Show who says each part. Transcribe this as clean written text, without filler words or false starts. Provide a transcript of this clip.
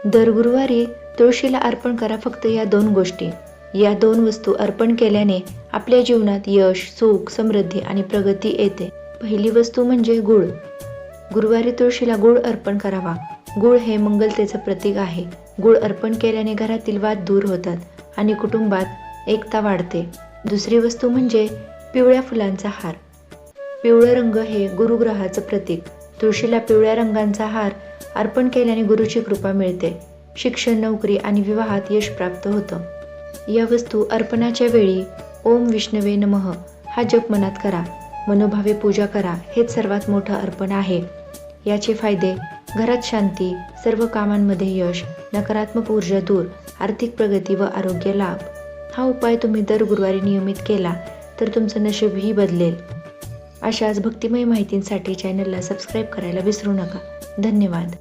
Speaker 1: दर गुरुवारी तुळशीला अर्पण करा फक्त या 2 गोष्टी. या 2 वस्तू अर्पण केल्याने आपल्या जीवनात यश, सुख, समृद्धी आणि प्रगती येते. पहिली वस्तू म्हणजे गूळ. गुरुवारी तुळशीला गूळ अर्पण करावा. गूळ हे मंगलतेचं प्रतीक आहे. गूळ अर्पण केल्याने घरातील वाद दूर होतात आणि कुटुंबात एकता वाढते. दुसरी वस्तू म्हणजे पिवळ्या फुलांचा हार. पिवळं रंग हे गुरुग्रहाचं प्रतीक. तुळशीला पिवळ्या रंगांचा हार अर्पण केल्याने गुरुची कृपा मिळते. शिक्षण, नोकरी आणि विवाहात यश प्राप्त होतं. या वस्तू अर्पणाच्या वेळी ओम विष्णवे नमः हा जप मनात करा. मनोभावे पूजा करा. हेच सर्वात मोठं अर्पण आहे. याचे फायदे: घरात शांती, सर्व कामांमध्ये यश, नकारात्मक ऊर्जा दूर, आर्थिक प्रगती व आरोग्य लाभ. हा उपाय तुम्ही दर गुरुवारी नियमित केला तर तुमचं नशीबही बदलेल. अशाच भक्तिमय माहितींसाठी चॅनलला सबस्क्राईब करायला विसरू नका. धन्यवाद.